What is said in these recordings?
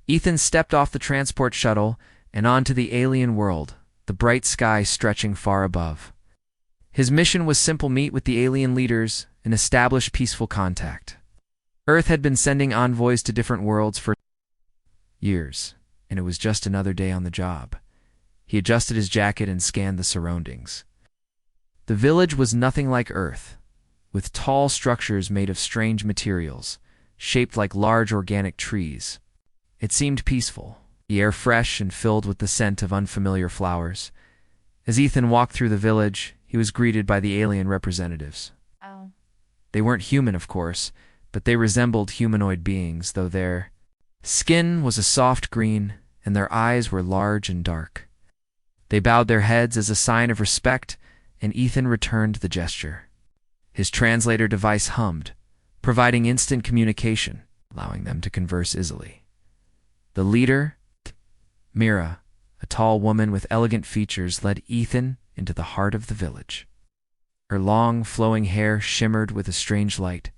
Ethan stepped off the transport shuttle and onto the alien world, the bright sky stretching far above. His mission was simple: meet with the alien leaders and establish peaceful contact. Earth had been sending envoys to different worlds for years, and it was just another day on the job. He adjusted his jacket and scanned the surroundings. The village was nothing like Earth, with tall structures made of strange materials, shaped like large organic trees. It seemed peaceful, the air fresh and filled with the scent of unfamiliar flowers. As Ethan walked through the village, he was greeted by the alien representatives. Oh. They weren't human, of course, but they resembled humanoid beings, though their skin was a soft green and their eyes were large and dark. They bowed their heads as a sign of respect, and Ethan returned the gesture. His translator device hummed, providing instant communication, allowing them to converse easily. The leader, Mira, a tall woman with elegant features, led Ethan into the heart of the village. Her long, flowing hair shimmered with a strange light,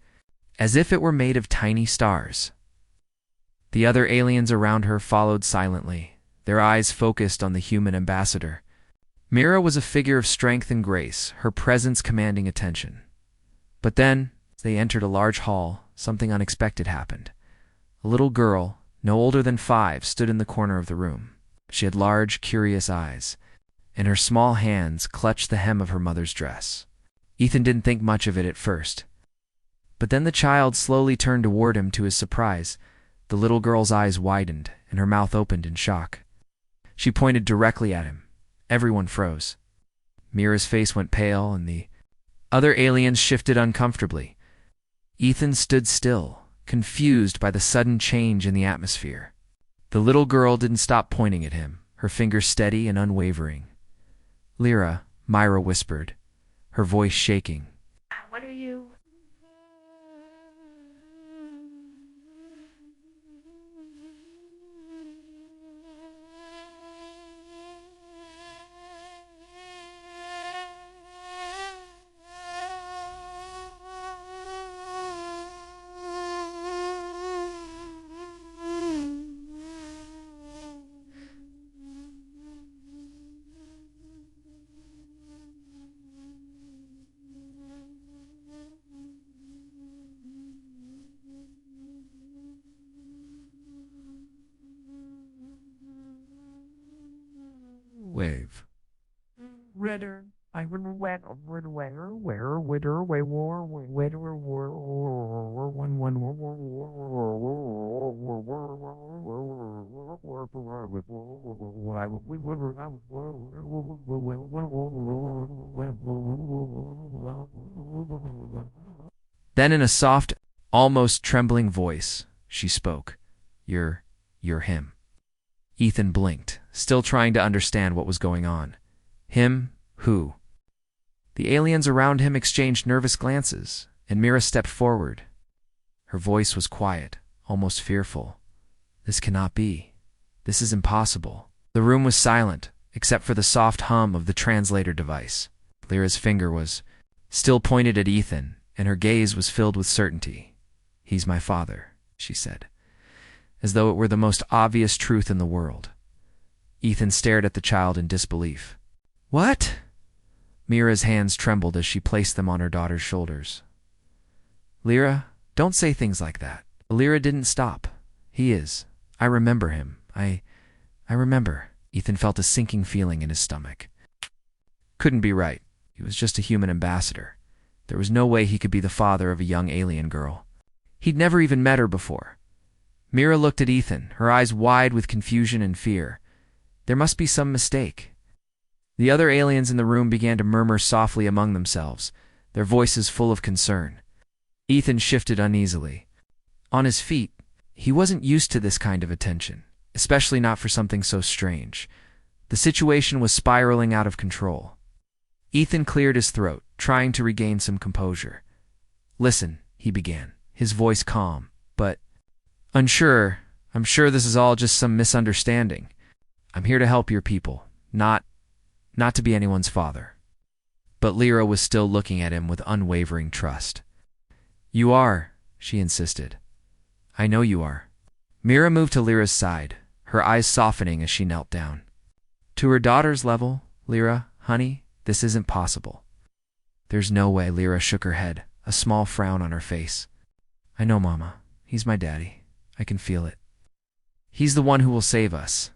as if it were made of tiny stars. The other aliens around her followed silently, their eyes focused on the human ambassador. Mira was a figure of strength and grace, her presence commanding attention. But then, as they entered a large hall, something unexpected happened. A little girl, no older than 5, stood in the corner of the room. She had large, curious eyes, and her small hands clutched the hem of her mother's dress. Ethan didn't think much of it at first. But then the child slowly turned toward him. To his surprise, the little girl's eyes widened and her mouth opened in shock. She pointed directly at him. Everyone froze. Mira's face went pale and the other aliens shifted uncomfortably. Ethan stood still, confused by the sudden change in the atmosphere. The little girl didn't stop pointing at him, her fingers steady and unwavering. "Lyra," Myra whispered, her voice shaking. What are you? Wave. Redder. I would wet over where witter way war witter war one Then in a soft, almost trembling voice, she spoke. You're him." Ethan blinked, still trying to understand what was going on. Him? Who? The aliens around him exchanged nervous glances, and Mira stepped forward. Her voice was quiet, almost fearful. "This cannot be. This is impossible." The room was silent, except for the soft hum of the translator device. Lyra's finger was still pointed at Ethan, and her gaze was filled with certainty. "He's my father," she said, as though it were the most obvious truth in the world. Ethan stared at the child in disbelief. "What?" Mira's hands trembled as she placed them on her daughter's shoulders. "Lyra, don't say things like that." Lyra didn't stop. "He is. I remember him. I remember." Ethan felt a sinking feeling in his stomach. Couldn't be right. He was just a human ambassador. There was no way he could be the father of a young alien girl. He'd never even met her before. Mira looked at Ethan, her eyes wide with confusion and fear. There must be some mistake. The other aliens in the room began to murmur softly among themselves, their voices full of concern. Ethan shifted uneasily. On his feet, he wasn't used to this kind of attention, especially not for something so strange. The situation was spiraling out of control. Ethan cleared his throat, trying to regain some composure. "Listen," he began, his voice calm, but unsure. "I'm sure this is all just some misunderstanding. I'm here to help your people, not to be anyone's father." But Lyra was still looking at him with unwavering trust. "You are," she insisted. "I know you are." Mira moved to Lyra's side, her eyes softening as she knelt down. To her daughter's level, Lyra, honey, this isn't possible. There's no way. Lyra shook her head, a small frown on her face. I know, Mama. He's my daddy. I can feel it. He's the one who will save us.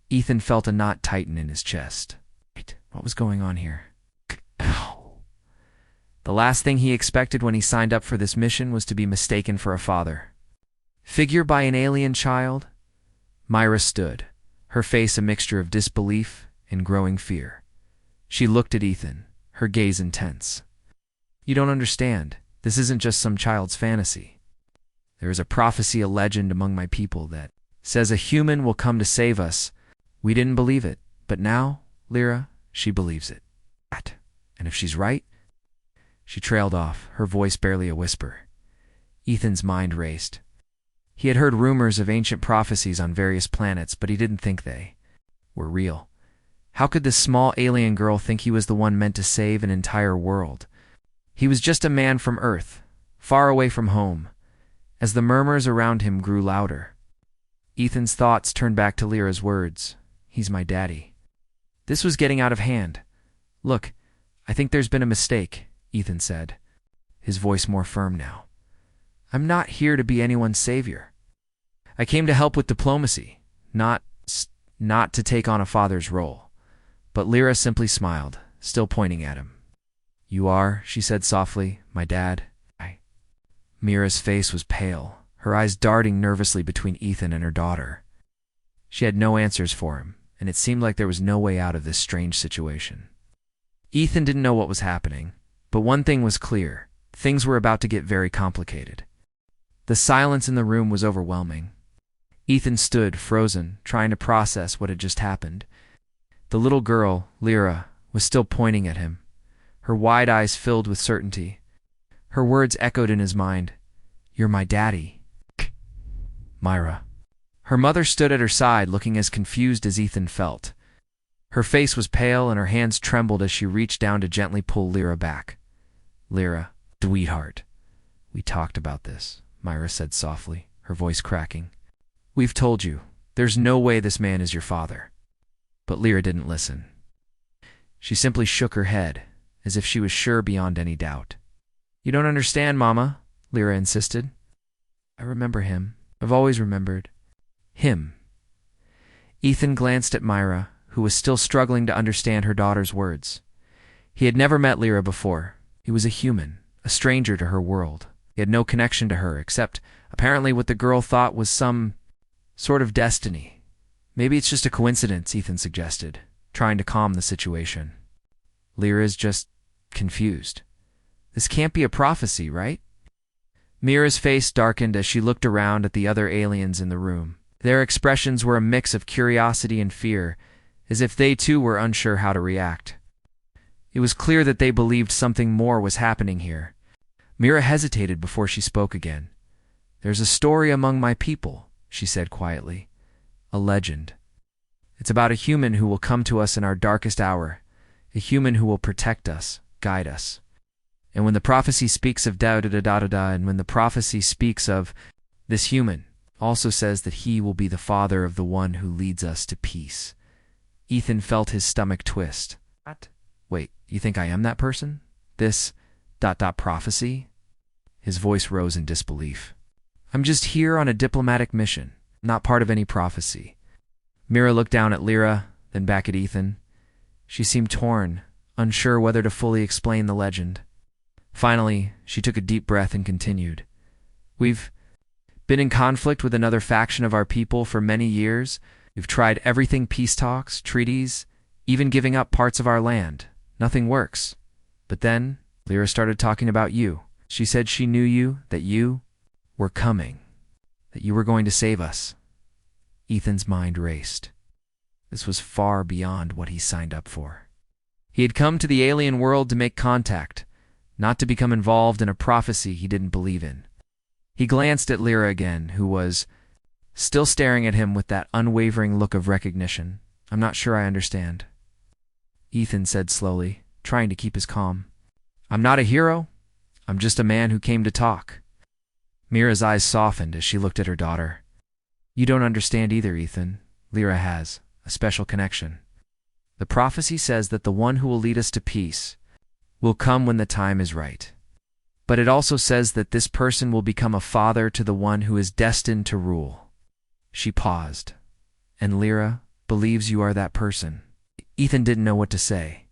Ethan felt a knot tighten in his chest. Wait, what was going on here? The last thing he expected when he signed up for this mission was to be mistaken for a father figure by an alien child. Myra stood, her face a mixture of disbelief and growing fear. She looked at Ethan, her gaze intense. You don't understand. This isn't just some child's fantasy. There is a prophecy, a legend among my people that says a human will come to save us. We didn't believe it, but now, Lyra, she believes it. And if she's right? She trailed off, her voice barely a whisper. Ethan's mind raced. He had heard rumors of ancient prophecies on various planets, but he didn't think they were real. How could this small alien girl think he was the one meant to save an entire world? He was just a man from Earth, far away from home. As the murmurs around him grew louder, Ethan's thoughts turned back to Lyra's words. He's my daddy. This was getting out of hand. Look, I think there's been a mistake, Ethan said, his voice more firm now. I'm not here to be anyone's savior. I came to help with diplomacy, not to take on a father's role. But Lyra simply smiled, still pointing at him. You are, she said softly, my dad. Mira's face was pale, her eyes darting nervously between Ethan and her daughter. She had no answers for him, and it seemed like there was no way out of this strange situation. Ethan didn't know what was happening, but one thing was clear. Things were about to get very complicated. The silence in the room was overwhelming. Ethan stood, frozen, trying to process what had just happened. The little girl, Lyra, was still pointing at him, her wide eyes filled with certainty. Her words echoed in his mind. You're my daddy. Myra. Her mother stood at her side, looking as confused as Ethan felt. Her face was pale and her hands trembled as she reached down to gently pull Lyra back. Lyra, sweetheart. We talked about this, Myra said softly, her voice cracking. We've told you. There's no way this man is your father. But Lyra didn't listen. She simply shook her head, as if she was sure beyond any doubt. You don't understand, Mama, Lyra insisted. I remember him. I've always remembered. Him. Ethan glanced at Myra, who was still struggling to understand her daughter's words. He had never met Lyra before. He was a human, a stranger to her world. He had no connection to her, except apparently what the girl thought was some sort of destiny. Maybe it's just a coincidence, Ethan suggested, trying to calm the situation. Lyra's just confused. This can't be a prophecy, right? Mira's face darkened as she looked around at the other aliens in the room. Their expressions were a mix of curiosity and fear, as if they too were unsure how to react. It was clear that they believed something more was happening here. Mira hesitated before she spoke again. There's a story among my people, she said quietly. A legend. It's about a human who will come to us in our darkest hour, a human who will protect us, guide us. And when the prophecy speaks of da-da-da-da-da-da, and when the prophecy speaks of this human, also says that he will be the father of the one who leads us to peace. Ethan felt his stomach twist. What? Wait, you think I am that person? This ... prophecy? His voice rose in disbelief. I'm just here on a diplomatic mission, not part of any prophecy. Mira looked down at Lyra, then back at Ethan. She seemed torn, unsure whether to fully explain the legend. Finally, she took a deep breath and continued. We've been in conflict with another faction of our people for many years. We've tried everything, peace talks, treaties, even giving up parts of our land. Nothing works. But then, Lyra started talking about you. She said she knew you, that you were coming, that you were going to save us. Ethan's mind raced. This was far beyond what he signed up for. He had come to the alien world to make contact, not to become involved in a prophecy he didn't believe in. He glanced at Lyra again, who was still staring at him with that unwavering look of recognition. I'm not sure I understand. Ethan said slowly, trying to keep his calm. I'm not a hero. I'm just a man who came to talk. Mira's eyes softened as she looked at her daughter. You don't understand either, Ethan. Lyra has a special connection. The prophecy says that the one who will lead us to peace will come when the time is right. But it also says that this person will become a father to the one who is destined to rule. She paused. And Lyra believes you are that person. Ethan didn't know what to say.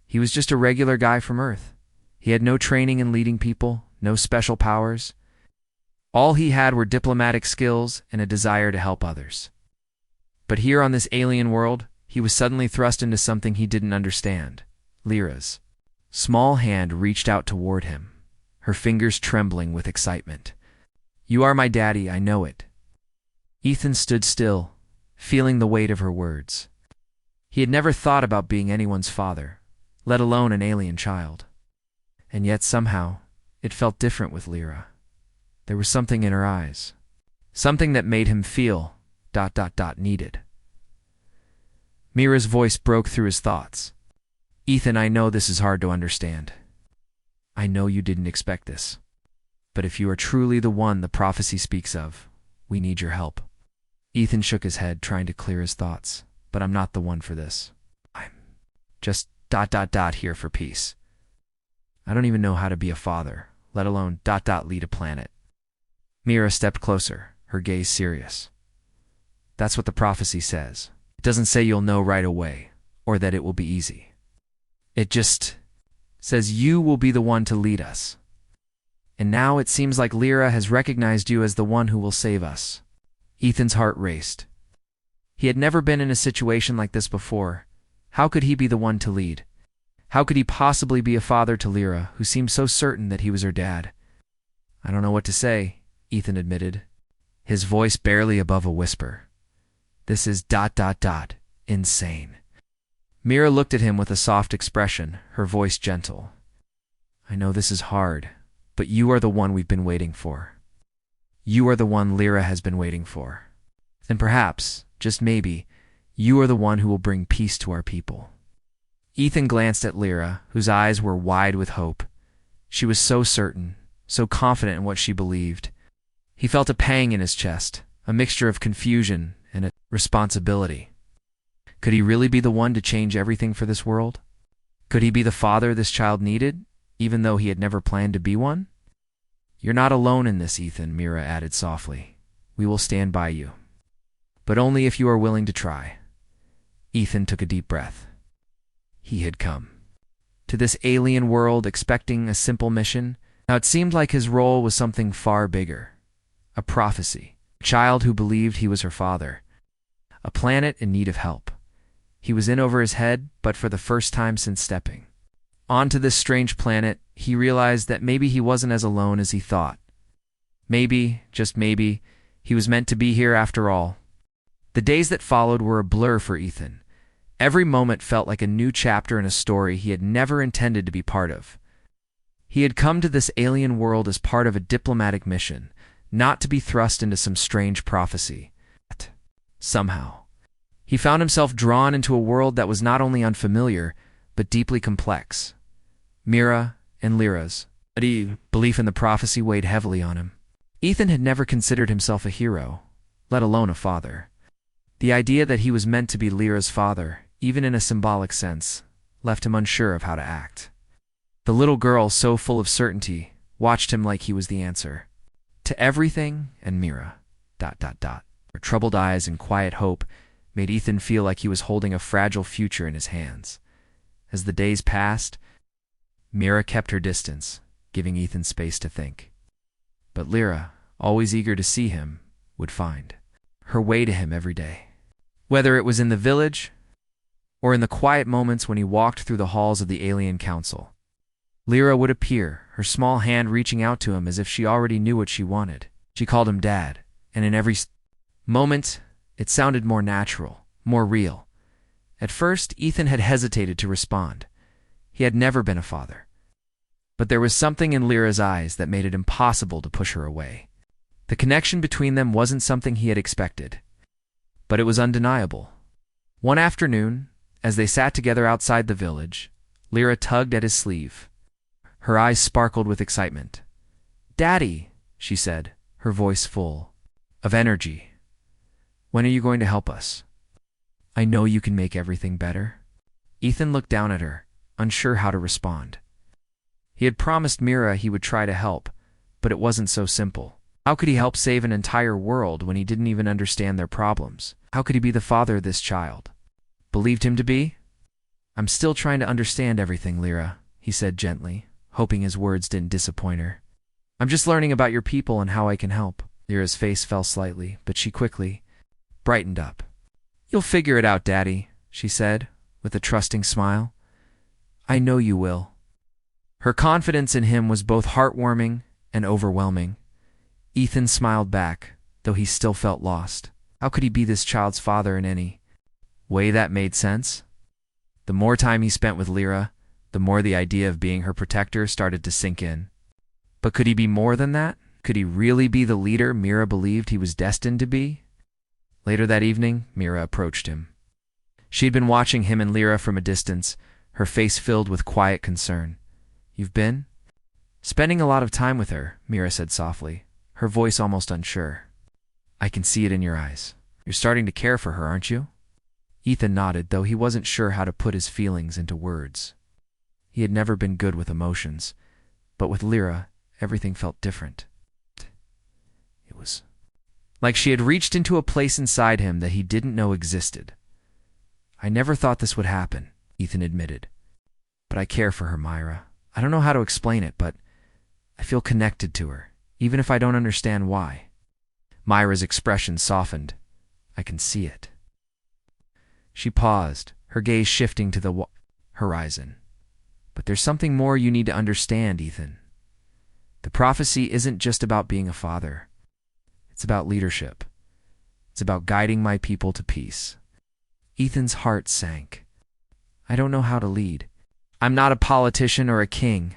He was just a regular guy from Earth. He had no training in leading people, no special powers. All he had were diplomatic skills and a desire to help others. But here on this alien world, he was suddenly thrust into something he didn't understand. Lyra's small hand reached out toward him, her fingers trembling with excitement. You are my daddy, I know it. Ethan stood still, feeling the weight of her words. He had never thought about being anyone's father, let alone an alien child. And yet somehow, it felt different with Lyra. There was something in her eyes. Something that made him feel ... needed. Mira's voice broke through his thoughts. Ethan, I know this is hard to understand. I know you didn't expect this. But if you are truly the one the prophecy speaks of, we need your help. Ethan shook his head, trying to clear his thoughts. But I'm not the one for this. I'm just ... here for peace. I don't even know how to be a father, let alone ... lead a planet. Mira stepped closer, her gaze serious. That's what the prophecy says. It doesn't say you'll know right away, or that it will be easy. It just says you will be the one to lead us. And now it seems like Lyra has recognized you as the one who will save us. Ethan's heart raced. He had never been in a situation like this before. How could he be the one to lead? How could he possibly be a father to Lyra, who seemed so certain that he was her dad? I don't know what to say, Ethan admitted, his voice barely above a whisper. This is ... insane. Mira looked at him with a soft expression, her voice gentle. I know this is hard, but you are the one we've been waiting for. You are the one Lyra has been waiting for. And perhaps, just maybe, you are the one who will bring peace to our people. Ethan glanced at Lyra, whose eyes were wide with hope. She was so certain, so confident in what she believed. He felt a pang in his chest, a mixture of confusion and a responsibility. Could he really be the one to change everything for this world? Could he be the father this child needed, even though he had never planned to be one? You're not alone in this, Ethan, Mira added softly. We will stand by you. But only if you are willing to try. Ethan took a deep breath. He had come to this alien world expecting a simple mission. Now it seemed like his role was something far bigger. A prophecy. A child who believed he was her father. A planet in need of help. He was in over his head, but for the first time since stepping onto this strange planet, he realized that maybe he wasn't as alone as he thought. Maybe, just maybe, he was meant to be here after all. The days that followed were a blur for Ethan. Every moment felt like a new chapter in a story he had never intended to be part of. He had come to this alien world as part of a diplomatic mission, not to be thrust into some strange prophecy. Somehow, he found himself drawn into a world that was not only unfamiliar, but deeply complex. Mira and Lyra's belief in the prophecy weighed heavily on him. Ethan had never considered himself a hero, let alone a father. The idea that he was meant to be Lyra's father, even in a symbolic sense, left him unsure of how to act. The little girl, so full of certainty, watched him like he was the answer to everything, and Mira ... Her troubled eyes and quiet hope made Ethan feel like he was holding a fragile future in his hands. As the days passed, Mira kept her distance, giving Ethan space to think. But Lyra, always eager to see him, would find her way to him every day. Whether it was in the village or in the quiet moments when he walked through the halls of the Alien Council, Lyra would appear, her small hand reaching out to him as if she already knew what she wanted. She called him Dad, and in every moment, it sounded more natural, more real. At first, Ethan had hesitated to respond. He had never been a father. But there was something in Lyra's eyes that made it impossible to push her away. The connection between them wasn't something he had expected, but it was undeniable. One afternoon, as they sat together outside the village, Lyra tugged at his sleeve. Her eyes sparkled with excitement. "Daddy," she said, her voice full of energy. When are you going to help us? I know you can make everything better. Ethan looked down at her, unsure how to respond. He had promised Mira he would try to help, but it wasn't so simple. How could he help save an entire world when he didn't even understand their problems? How could he be the father of this child? Believed him to be? I'm still trying to understand everything, Lyra, he said gently, hoping his words didn't disappoint her. I'm just learning about your people and how I can help. Lyra's face fell slightly, but she quickly brightened up. You'll figure it out, Daddy, she said, with a trusting smile. I know you will. Her confidence in him was both heartwarming and overwhelming. Ethan smiled back, though he still felt lost. How could he be this child's father in any way that made sense? The more time he spent with Lyra, the more the idea of being her protector started to sink in. But could he be more than that? Could he really be the leader Mira believed he was destined to be? Later that evening, Mira approached him. She had been watching him and Lyra from a distance, her face filled with quiet concern. You've been spending a lot of time with her, Mira said softly, her voice almost unsure. I can see it in your eyes. You're starting to care for her, aren't you? Ethan nodded, though he wasn't sure how to put his feelings into words. He had never been good with emotions, but with Lyra, everything felt different. It was like she had reached into a place inside him that he didn't know existed. I never thought this would happen, Ethan admitted. But I care for her, Myra. I don't know how to explain it, but I feel connected to her, even if I don't understand why. Myra's expression softened. I can see it. She paused, her gaze shifting to the horizon. But there's something more you need to understand, Ethan. The prophecy isn't just about being a father. It's about leadership. It's about guiding my people to peace. Ethan's heart sank. I don't know how to lead. I'm not a politician or a king.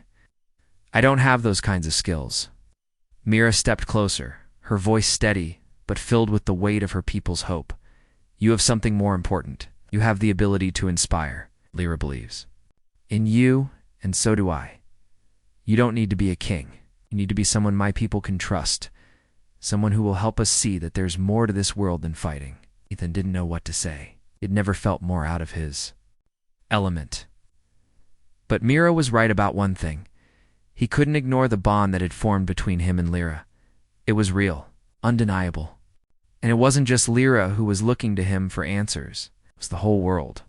I don't have those kinds of skills. Mira stepped closer, her voice steady, but filled with the weight of her people's hope. You have something more important. You have the ability to inspire, Lyra believes. In you, and so do I. You don't need to be a king. You need to be someone my people can trust. Someone who will help us see that there's more to this world than fighting. Ethan didn't know what to say. He'd never felt more out of his element. But Mira was right about one thing. He couldn't ignore the bond that had formed between him and Lyra. It was real, undeniable. And it wasn't just Lyra who was looking to him for answers. It was the whole world.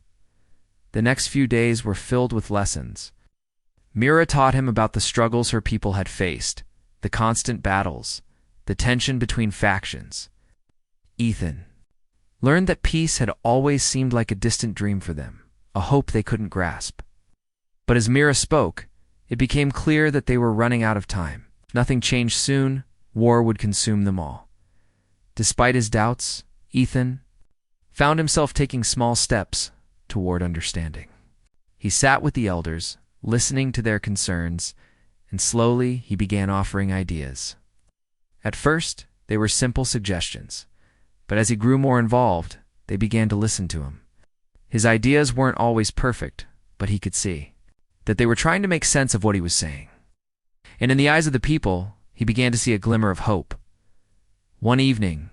The next few days were filled with lessons. Mira taught him about the struggles her people had faced, the constant battles, the tension between factions. Ethan learned that peace had always seemed like a distant dream for them, a hope they couldn't grasp. But as Mira spoke, it became clear that they were running out of time. If nothing changed soon, war would consume them all. Despite his doubts, Ethan found himself taking small steps toward understanding. He sat with the elders, listening to their concerns, and slowly he began offering ideas. At first, they were simple suggestions, but as he grew more involved, they began to listen to him. His ideas weren't always perfect, but he could see that they were trying to make sense of what he was saying. And in the eyes of the people, he began to see a glimmer of hope. One evening,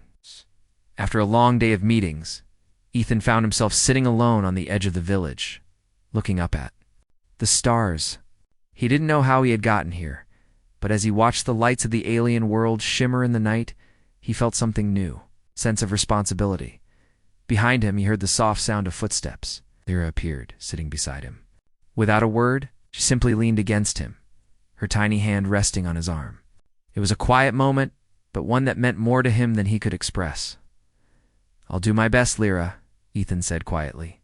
after a long day of meetings, Ethan found himself sitting alone on the edge of the village, looking up at the stars. He didn't know how he had gotten here, but as he watched the lights of the alien world shimmer in the night, he felt something new, a sense of responsibility. Behind him, he heard the soft sound of footsteps. Lyra appeared, sitting beside him. Without a word, she simply leaned against him, her tiny hand resting on his arm. It was a quiet moment, but one that meant more to him than he could express. I'll do my best, Lyra, Ethan said quietly.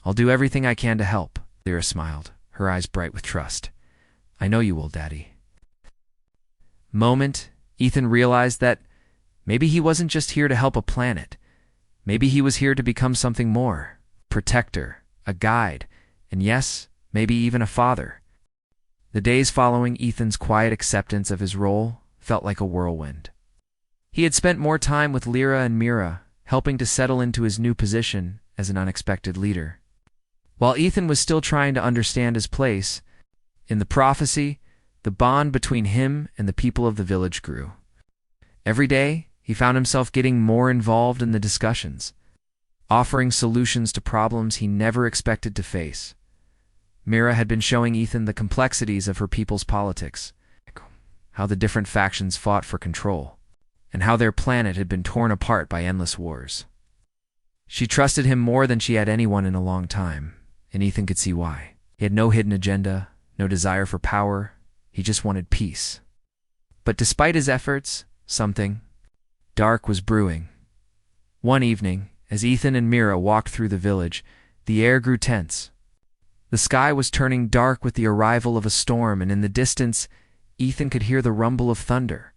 I'll do everything I can to help. Lyra smiled, her eyes bright with trust. I know you will, Daddy. Moment, Ethan realized that maybe he wasn't just here to help a planet. Maybe he was here to become something more. Protector, a guide, and yes, maybe even a father. The days following Ethan's quiet acceptance of his role felt like a whirlwind. He had spent more time with Lyra and Mira, helping to settle into his new position as an unexpected leader. While Ethan was still trying to understand his place in the prophecy, the bond between him and the people of the village grew. Every day, He found himself getting more involved in the discussions, offering solutions to problems he never expected to face. Mira had been showing Ethan the complexities of her people's politics, how the different factions fought for control, and how their planet had been torn apart by endless wars. She trusted him more than she had anyone in a long time, and Ethan could see why. He had no hidden agenda, no desire for power. He just wanted peace. But despite his efforts, something dark was brewing. One evening, as Ethan and Mira walked through the village, the air grew tense. The sky was turning dark with the arrival of a storm, and in the distance, Ethan could hear the rumble of thunder.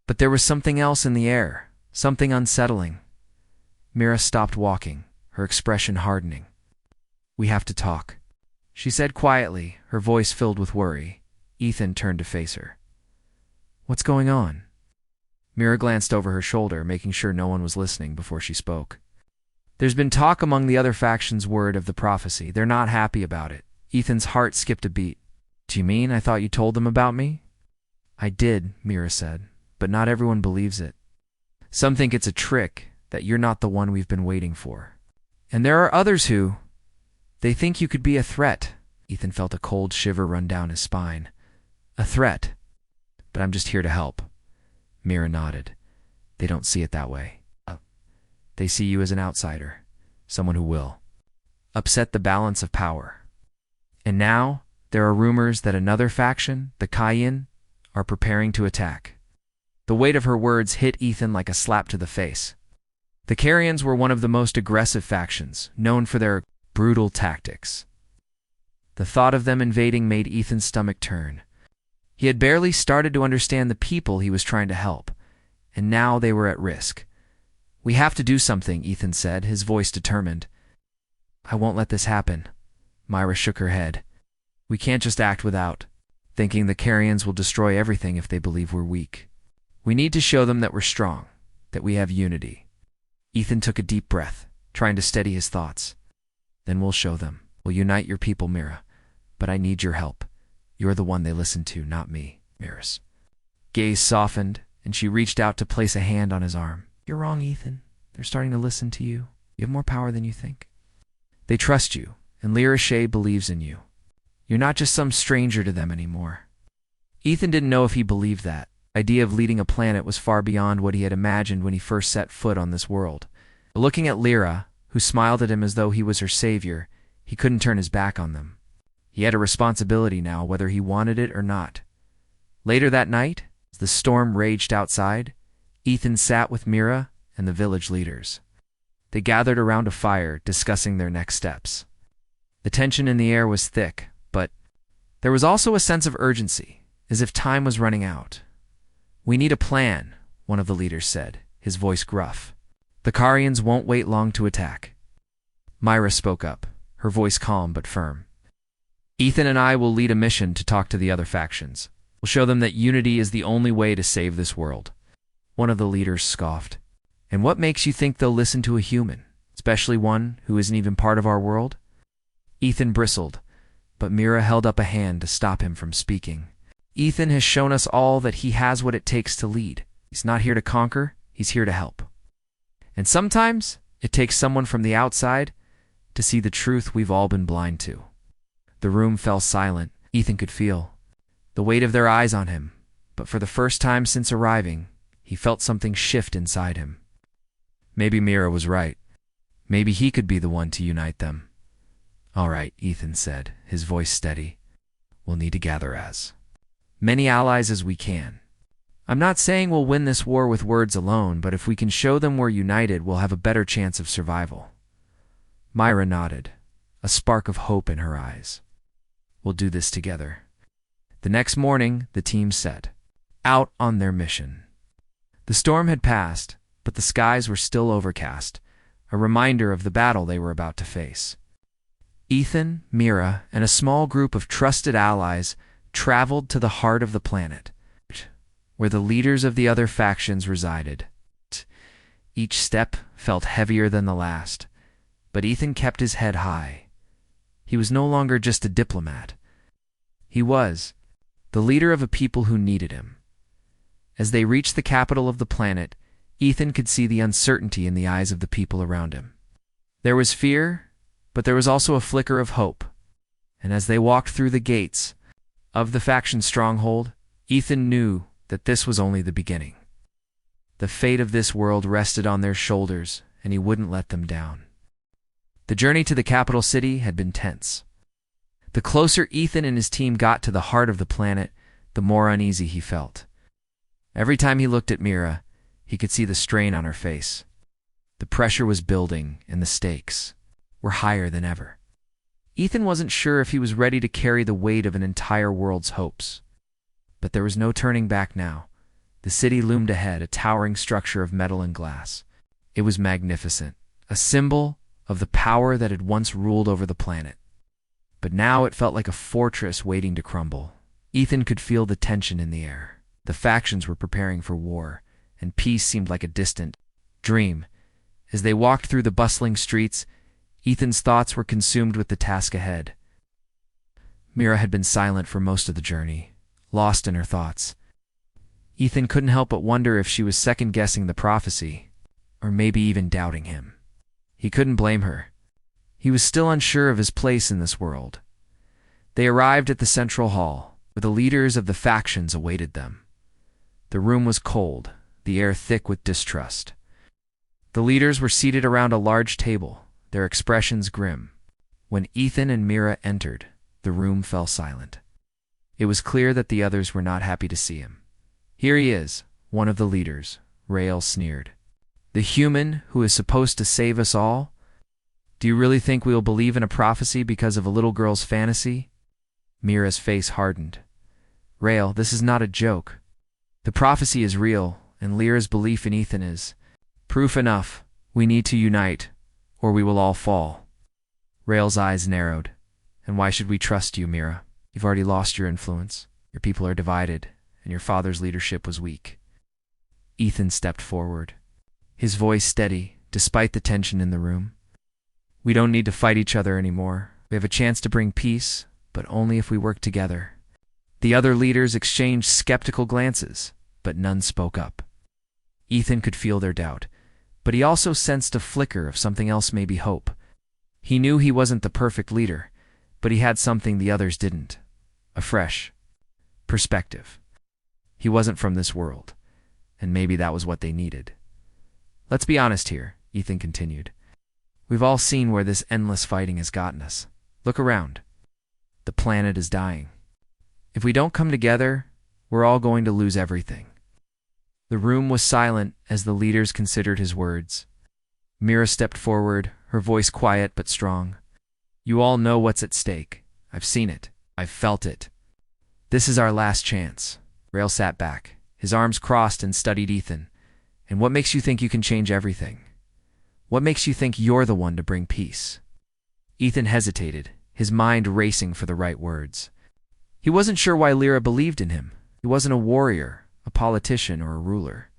But there was something else in the air, something unsettling. Mira stopped walking, her expression hardening. "We have to talk," she said quietly, her voice filled with worry. Ethan turned to face her. "What's going on?" Mira glanced over her shoulder, making sure no one was listening before she spoke. "There's been talk among the other factions word of the prophecy. They're not happy about it." Ethan's heart skipped a beat. "Do you mean I thought you told them about me?" "I did," Mira said, "but not everyone believes it. Some think it's a trick, that you're not the one we've been waiting for. And there are others who, they think you could be a threat." Ethan felt a cold shiver run down his spine. "A threat? But I'm just here to help." Mira nodded. "They don't see it that way. They see you as an outsider, someone who will upset the balance of power. And now, there are rumors that another faction, the Cayenne, are preparing to attack." The weight of her words hit Ethan like a slap to the face. The Carians were one of the most aggressive factions, known for their brutal tactics. The thought of them invading made Ethan's stomach turn. He had barely started to understand the people he was trying to help, and now they were at risk. "We have to do something," Ethan said, his voice determined. "I won't let this happen." Myra shook her head. "We can't just act without thinking the Carians will destroy everything if they believe we're weak. We need to show them that we're strong, that we have unity." Ethan took a deep breath, trying to steady his thoughts. "Then we'll show them. We'll unite your people, Mira. But I need your help. You're the one they listen to, not me." Mira's gaze softened, and she reached out to place a hand on his arm. "You're wrong, Ethan. They're starting to listen to you. You have more power than you think. They trust you, and Lyra Shea believes in you. You're not just some stranger to them anymore." Ethan didn't know if he believed that. The idea of leading a planet was far beyond what he had imagined when he first set foot on this world. Looking at Lyra, who smiled at him as though he was her savior, he couldn't turn his back on them. He had a responsibility now, whether he wanted it or not. Later that night, as the storm raged outside, Ethan sat with Mira and the village leaders. They gathered around a fire, discussing their next steps. The tension in the air was thick, but there was also a sense of urgency, as if time was running out. "We need a plan," one of the leaders said, his voice gruff. "The Carians won't wait long to attack." Myra spoke up, her voice calm but firm. "Ethan and I will lead a mission to talk to the other factions. We'll show them that unity is the only way to save this world." One of the leaders scoffed. "And what makes you think they'll listen to a human, especially one who isn't even part of our world?" Ethan bristled, but Mira held up a hand to stop him from speaking. "Ethan has shown us all that he has what it takes to lead. He's not here to conquer, he's here to help. And sometimes it takes someone from the outside to see the truth we've all been blind to." The room fell silent. Ethan could feel the weight of their eyes on him, but for the first time since arriving, he felt something shift inside him. Maybe Mira was right. Maybe he could be the one to unite them. "All right," Ethan said, his voice steady. "We'll need to gather as many allies as we can. I'm not saying we'll win this war with words alone, but if we can show them we're united, we'll have a better chance of survival." Myra nodded, a spark of hope in her eyes. "We'll do this together." The next morning, the team set out on their mission. The storm had passed, but the skies were still overcast, a reminder of the battle they were about to face. Ethan, Mira, and a small group of trusted allies traveled to the heart of the planet, where the leaders of the other factions resided. Each step felt heavier than the last, but Ethan kept his head high. He was no longer just a diplomat. He was the leader of a people who needed him. As they reached the capital of the planet, Ethan could see the uncertainty in the eyes of the people around him. There was fear, but there was also a flicker of hope. And as they walked through the gates of the faction stronghold, Ethan knew that this was only the beginning. The fate of this world rested on their shoulders, and he wouldn't let them down. The journey to the capital city had been tense. The closer Ethan and his team got to the heart of the planet, the more uneasy he felt. Every time he looked at Mira, he could see the strain on her face. The pressure was building, and the stakes were higher than ever. Ethan wasn't sure if he was ready to carry the weight of an entire world's hopes. But there was no turning back now. The city loomed ahead, a towering structure of metal and glass. It was magnificent, a symbol of the power that had once ruled over the planet. But now it felt like a fortress waiting to crumble. Ethan could feel the tension in the air. The factions were preparing for war, and peace seemed like a distant dream. As they walked through the bustling streets, Ethan's thoughts were consumed with the task ahead. Mira had been silent for most of the journey, lost in her thoughts. Ethan couldn't help but wonder if she was second-guessing the prophecy, or maybe even doubting him. He couldn't blame her. He was still unsure of his place in this world. They arrived at the central hall, where the leaders of the factions awaited them. The room was cold, the air thick with distrust. The leaders were seated around a large table, their expressions grim. When Ethan and Mira entered, the room fell silent. It was clear that the others were not happy to see him. "Here he is," one of the leaders, Rael sneered. "The human who is supposed to save us all? Do you really think we will believe in a prophecy because of a little girl's fantasy?" Mira's face hardened. "Rael, this is not a joke. The prophecy is real, and Lyra's belief in Ethan is proof enough. We need to unite, or we will all fall." Rael's eyes narrowed. "And why should we trust you, Mira? You've already lost your influence. Your people are divided, and your father's leadership was weak." Ethan stepped forward, his voice steady, despite the tension in the room. "We don't need to fight each other anymore. We have a chance to bring peace, but only if we work together." The other leaders exchanged skeptical glances, but none spoke up. Ethan could feel their doubt, but he also sensed a flicker of something else, maybe hope. He knew he wasn't the perfect leader, but he had something the others didn't: a fresh perspective. He wasn't from this world, and maybe that was what they needed. "Let's be honest here," Ethan continued. "We've all seen where this endless fighting has gotten us. Look around. The planet is dying. If we don't come together, we're all going to lose everything." The room was silent as the leaders considered his words. Mira stepped forward, her voice quiet but strong. "You all know what's at stake. I've seen it. I've felt it. This is our last chance." Rael sat back, his arms crossed, and studied Ethan. "And what makes you think you can change everything? What makes you think you're the one to bring peace?" Ethan hesitated, his mind racing for the right words. He wasn't sure why Lyra believed in him. He wasn't a warrior, a politician, or a ruler.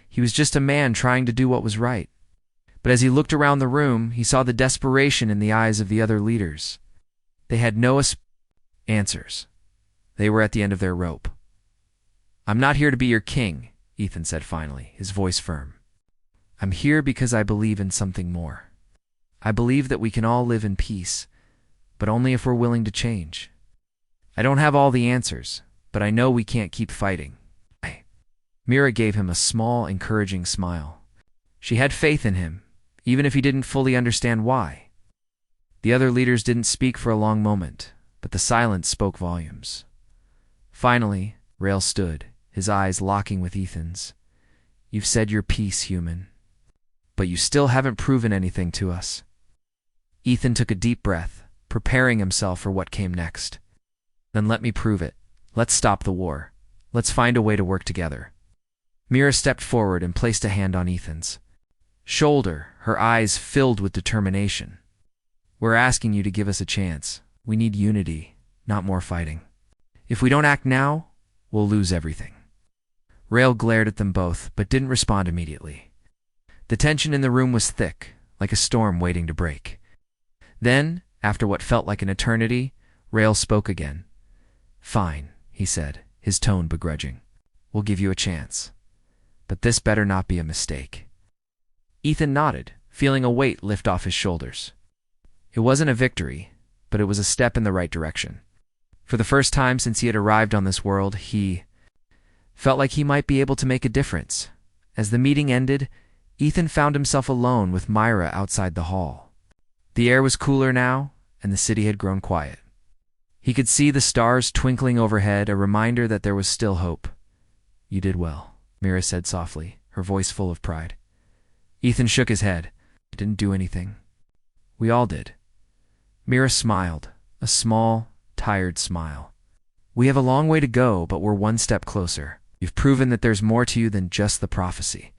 He was just a man trying to do what was right. But as he looked around the room, he saw the desperation in the eyes of the other leaders. They had no answers. They were at the end of their rope. "I'm not here to be your king," Ethan said finally, his voice firm. "I'm here because I believe in something more. I believe that we can all live in peace, but only if we're willing to change. I don't have all the answers, but I know we can't keep fighting." Mira gave him a small, encouraging smile. She had faith in him, even if he didn't fully understand why. The other leaders didn't speak for a long moment, but the silence spoke volumes. Finally, Rael stood, his eyes locking with Ethan's. "You've said your piece, human, but you still haven't proven anything to us." Ethan took a deep breath, preparing himself for what came next. "Then let me prove it. Let's stop the war. Let's find a way to work together." Mira stepped forward and placed a hand on Ethan's shoulder, her eyes filled with determination. "We're asking you to give us a chance. We need unity, not more fighting. If we don't act now, we'll lose everything." Rael glared at them both, but didn't respond immediately. The tension in the room was thick, like a storm waiting to break. Then, after what felt like an eternity, Rael spoke again. "Fine," he said, his tone begrudging. "We'll give you a chance. but this better not be a mistake. Ethan nodded, feeling a weight lift off his shoulders. It wasn't a victory, but it was a step in the right direction. For the first time since he had arrived on this world, he felt like he might be able to make a difference. As the meeting ended, Ethan found himself alone with Myra outside the hall. The air was cooler now, and the city had grown quiet. He could see the stars twinkling overhead, a reminder that there was still hope. "You did well," Myra said softly, her voice full of pride. Ethan shook his head. "I didn't do anything. We all did." Myra smiled, a small, tired smile. "We have a long way to go, but we're one step closer. You've proven that there's more to you than just the prophecy.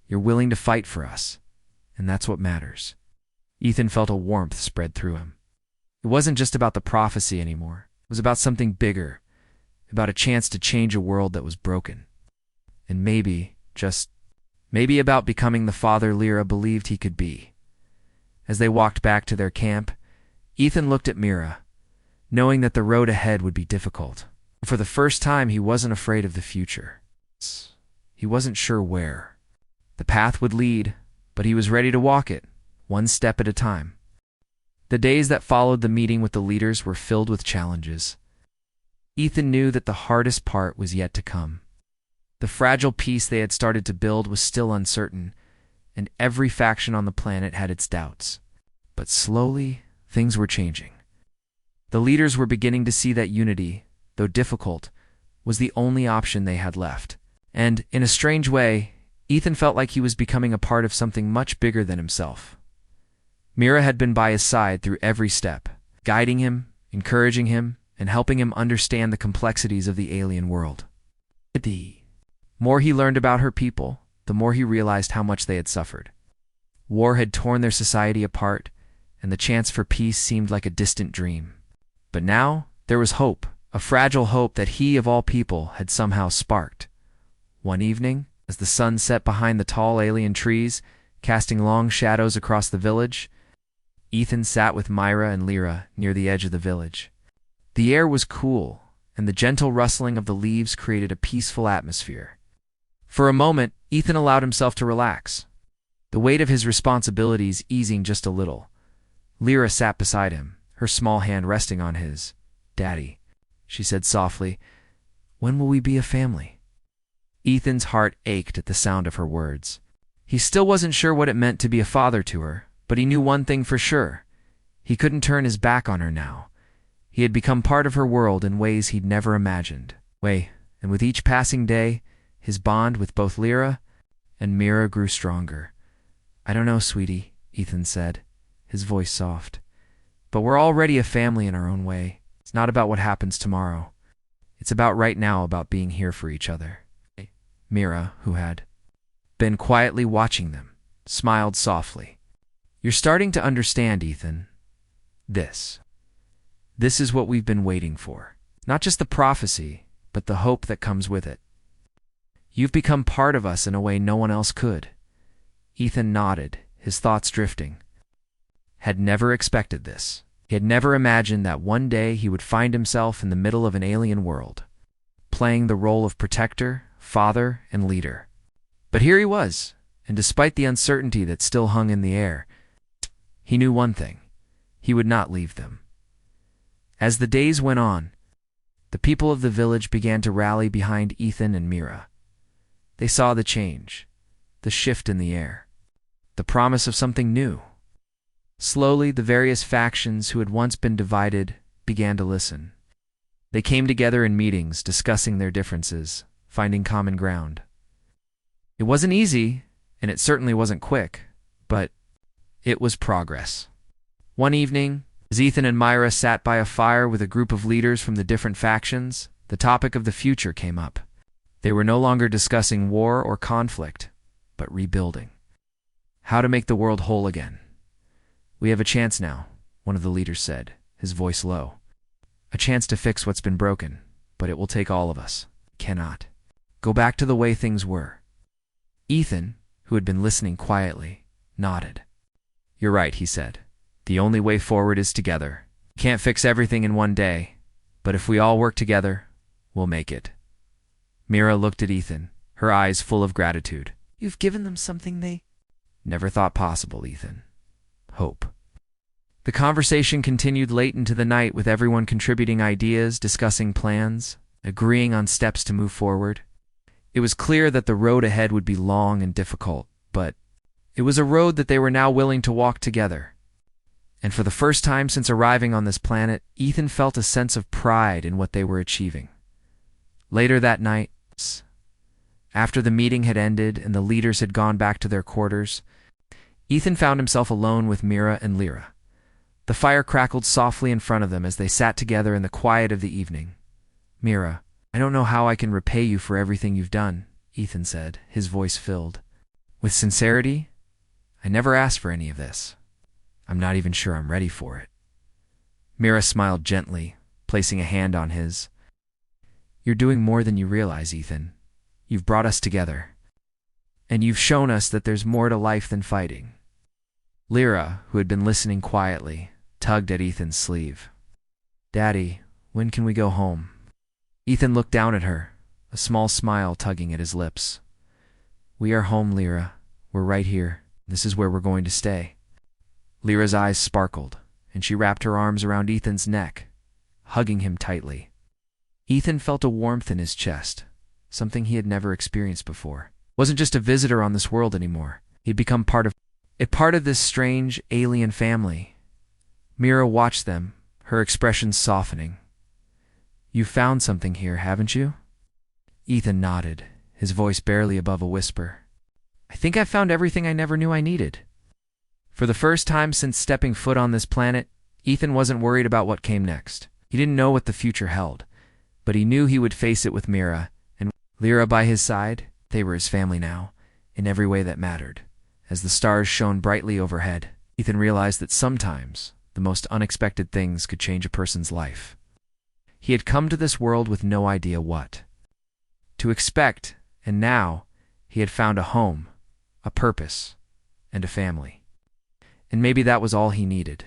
You're willing to fight for us, and that's what matters." Ethan felt a warmth spread through him. It wasn't just about the prophecy anymore. It was about something bigger, about a chance to change a world that was broken. And maybe, just maybe about becoming the father Lyra believed he could be. As they walked back to their camp, Ethan looked at Myra, knowing that the road ahead would be difficult. For the first time, he wasn't afraid of the future. He wasn't sure where. The path would lead, but he was ready to walk it, one step at a time. The days that followed the meeting with the leaders were filled with challenges. Ethan knew that the hardest part was yet to come. The fragile peace they had started to build was still uncertain, and every faction on the planet had its doubts. But slowly, things were changing. The leaders were beginning to see that unity, though difficult, was the only option they had left. And, in a strange way, Ethan felt like he was becoming a part of something much bigger than himself. Myra had been by his side through every step, guiding him, encouraging him, and helping him understand the complexities of the alien world. The more he learned about her people, the more he realized how much they had suffered. War had torn their society apart, and the chance for peace seemed like a distant dream. But now, there was hope, a fragile hope that he, of all people, had somehow sparked. One evening, as the sun set behind the tall alien trees, casting long shadows across the village, Ethan sat with Myra and Lyra near the edge of the village. The air was cool, and the gentle rustling of the leaves created a peaceful atmosphere. For a moment, Ethan allowed himself to relax, the weight of his responsibilities easing just a little. Lyra sat beside him, her small hand resting on his. "Daddy," she said softly, "when will we be a family?" Ethan's heart ached at the sound of her words. He still wasn't sure what it meant to be a father to her, but he knew one thing for sure. He couldn't turn his back on her now. He had become part of her world in ways he'd never imagined. And with each passing day, his bond with both Lyra and Myra grew stronger. "I don't know, sweetie," Ethan said, his voice soft. "But we're already a family in our own way. It's not about what happens tomorrow. It's about right now, about being here for each other." Myra, who had been quietly watching them, smiled softly. "You're starting to understand, Ethan. This is what we've been waiting for. Not just the prophecy, but the hope that comes with it. You've become part of us in a way no one else could." Ethan nodded, his thoughts drifting. Had never expected this. He had never imagined that one day he would find himself in the middle of an alien world, playing the role of protector, father, and leader. But here he was, and despite the uncertainty that still hung in the air, he knew one thing: he would not leave them. As the days went on, the people of the village began to rally behind Ethan and Myra. They saw the change, the shift in the air, the promise of something new. Slowly, the various factions who had once been divided began to listen. They came together in meetings, discussing their differences, finding common ground. It wasn't easy, and it certainly wasn't quick, but it was progress. One evening, as Ethan and Myra sat by a fire with a group of leaders from the different factions, the topic of the future came up. They were no longer discussing war or conflict, but rebuilding. How to make the world whole again. "We have a chance now," one of the leaders said, his voice low. "A chance to fix what's been broken, but it will take all of us. Cannot go back to the way things were." Ethan, who had been listening quietly, nodded. "You're right," he said. "The only way forward is together. Can't fix everything in one day, but if we all work together, we'll make it." Myra looked at Ethan, her eyes full of gratitude. You've given them something they never thought possible, Ethan. Hope. The conversation continued late into the night, with everyone contributing ideas, discussing plans, agreeing on steps to move forward. It was clear that the road ahead would be long and difficult, but it was a road that they were now willing to walk together. And for the first time since arriving on this planet, Ethan felt a sense of pride in what they were achieving. Later that night, after the meeting had ended and the leaders had gone back to their quarters, Ethan found himself alone with Mira and Lyra. The fire crackled softly in front of them as they sat together in the quiet of the evening. Mira, I don't know how I can repay you for everything you've done, Ethan said, his voice filled with sincerity. I never asked for any of this. I'm not even sure I'm ready for it. Mira smiled gently, placing a hand on his. You're doing more than you realize, Ethan. You've brought us together. And you've shown us that there's more to life than fighting. Lyra, who had been listening quietly, tugged at Ethan's sleeve. Daddy, when can we go home? Ethan looked down at her, a small smile tugging at his lips. We are home, Lyra. We're right here. This is where we're going to stay. Lyra's eyes sparkled, and she wrapped her arms around Ethan's neck, hugging him tightly. Ethan felt a warmth in his chest, something he had never experienced before. Wasn't just a visitor on this world anymore. He'd become part of this strange, alien family. Mira watched them, her expression softening. You found something here, haven't you? Ethan nodded, his voice barely above a whisper. I think I found everything I never knew I needed. For the first time since stepping foot on this planet, Ethan wasn't worried about what came next. He didn't know what the future held, but he knew he would face it with Mira, and Lyra by his side. They were his family now, in every way that mattered. As the stars shone brightly overhead, Ethan realized that sometimes the most unexpected things could change a person's life. He had come to this world with no idea what to expect, and now he had found a home, a purpose, and a family. And maybe that was all he needed.